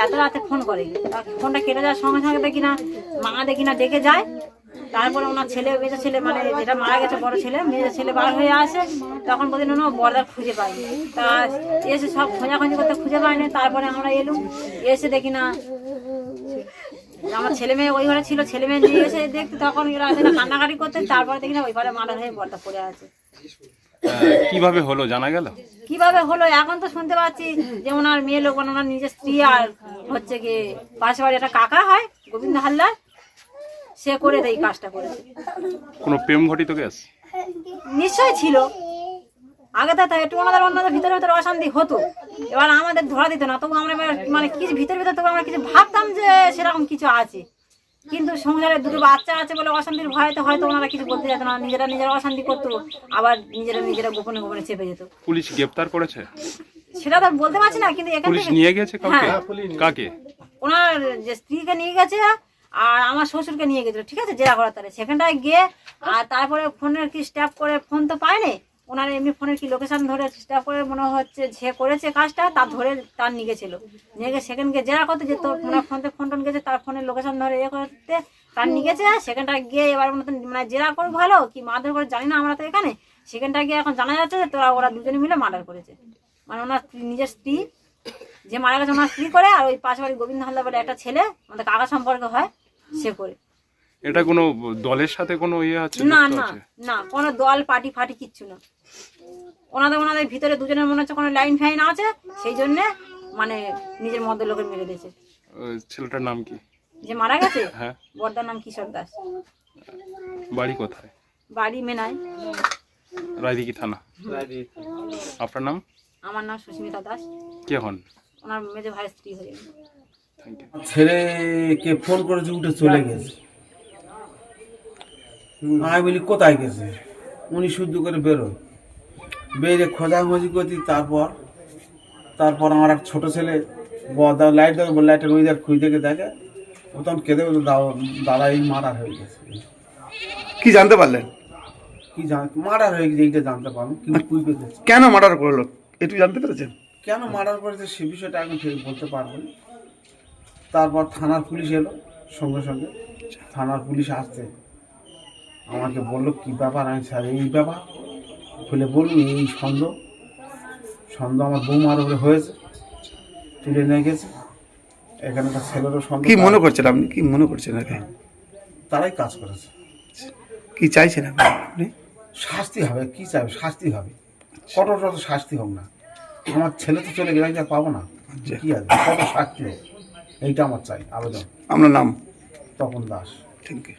এত রাতে ফোন করে, ফোনটা কেটে যাওয়ার সঙ্গে সঙ্গে দেখি না মা দেখি না ডেকে যায়। তারপরে ওনার ছেলে মেজো ছেলে মানে যেটা মারা গেছে বড় ছেলে মেজো ছেলে বার হয়ে আসে, তখন বলছেন না বর্দার খুঁজে পাইনি। তা এসে সব খোঁজাখুঁজি করতে খুঁজে পাইনি। তারপরে আমরা এলুম, এসে দেখি না আমার ছেলে মেয়ে ওই ঘরে ছিল, ছেলে মেয়ে নিয়ে এসে দেখতে তখন এরা কান্নাকাটি করতে। তারপরে দেখি না ওই ঘরে মার্ডার হয়ে বর্দা পড়ে আছে। কিভাবে হলো জানা গেল? কিভাবে হলো এখন তো শুনতে পাচ্ছি যে ওনার মেয়ে লোক ওনার নিজের স্ত্রী আর হচ্ছে কি পাশে বাড়ি একটা কাকা হয় গোবিন্দ হালদার, সে করে এই কাজটা করেছে। কোনো প্রেম ঘটিত কেস? নিশ্চয়ই ছিল, আগে তো একটু ওনাদের ভিতরে ভিতরে অশান্তি হতো, এবার আমাদের ধরা দিত না। তবু আমরা মানে কিছু ভিতরে ভিতরে তবু আমরা কিছু ভাবতাম যে সেরকম কিছু আছে, কিন্তু সংসারে দুটো বাচ্চা আছে বলে অশান্তির ভয়তে হয়তো ওনারা কিছু বলতে যেত না, নিজেরা অশান্তি করতো, আবার নিজেরা গোপনে গোপনে চেপে যেত। পুলিশ গ্রেফতার করেছে? সেটা তো বলতে পারছি না, কিন্তু এখান পুলিশ থেকে নিয়ে গেছে কাউকে? হ্যাঁ। কাকে? ওনার যে স্ত্রীকে নিয়ে গেছে আর আমার শ্বশুরকে নিয়ে গেছিল, ঠিক আছে, জেরা করার তারে সেখানটায় গিয়ে। আর তারপরে ফোনের কি স্ট্যাপ করে ফোন তো পায়নি, ওনার এমনি ফোনের কি লোকেশন ধরে স্ট্যাপ করে মনে হচ্ছে যে করেছে কাজটা তার ধরে তার নিয়ে গেছিল, নিয়ে গিয়ে সেখানকে জেরা করতে যেত। ওনার ফোনতে ফোন টোন গেছে, তার ফোনের লোকেশন ধরে করতে তার নিয়ে গেছে। সেখানটায় গিয়ে এবার মানে জেরা করবো ভালো কি মারধর করে জানি না আমরা তো এখানে। সেখানটায় গিয়ে এখন জানা যাচ্ছে যে ওরা দুজনে মিলে মার্ডার করেছে, মানে ওনার নিজের স্ত্রী যে মারা গেছে ওনার স্ত্রী করে, আর ওই পাশে বাড়ি গোবিন্দ হালদার বলে একটা ছেলে আমাদের কাকা সম্পর্ক হয় সে করে। এটা কোনো দলের সাথে কোনো ইয়ে আছে? না না না, কোনো দল পার্টি ফাটি কিচ্ছু না। ওনাদের ভিতরে দুজনের মনে হচ্ছে কোনো লাইন ফাইন আছে, সেই জন্যে মানে নিজের মধ্যে লোকের মেরে দিয়েছে। ছেলেটার নাম কি যে মারা গেছে? হ্যাঁ, বর্দার নাম কিশোর দাস। বাড়ি কোথায়? বাড়ি মেনায়, রায়দিঘি থানা। আপনার নাম? আমার নাম সুস্মিতা দাস। কে হন? ওনার মেজো ভাইয়ের স্ত্রী হয়ে। Thank you. ছেলেকে ফোন করেছে, উঠে চলে গেছে। আমি বলি কোথায় গেছে, উনি শুদ্ধ করে বেরোয়, বেরিয়ে খোঁজাখুঁজি করছি। তারপর আমার এক ছোটো ছেলে লাইট দেখে বলে লাইটের ওই খুঁজে দেখে দেখে, ও তখন কেঁদে বলে দাদা এই মার্ডার হয়ে গেছে। কি জানতে পারলেন? কি মার্ডার হয়ে গেছে এইটা জানতে পারলাম, কিন্তু কুইপে গেছে। কেন মার্ডার করলো একটু জানতে পেরেছেন? কেন মার্ডার করেছে সে বিষয়টা এখন ঠিক বলতে পারবো না। তারপর থানার পুলিশ এলো, সঙ্গে সঙ্গে থানার পুলিশ আসতে আমাকে বললো কি ব্যাপার। আমি স্যার এই ব্যাপার খুলে বলুন, এই সন্দেহ আমার বৌমার উপরে হয়েছে, তুলে নিয়ে গেছে। এখানে একটা ছেলেরও সন্দেহ। কি মনে করছেন আপনি, কি মনে করছেন আগে? তারাই কাজ করেছে। কি চাইছেন আপনি? শাস্তি হবে, কি চাইবে, শাস্তি হবে, কঠোর শাস্তি হোক না। আমার ছেলে তো চলে গেলে আর পাবো না, কি আছে, কত শাস্তি হোক, এইটা আমার চাই আবেদন। আপনার নাম? তপন দাস। Thank you.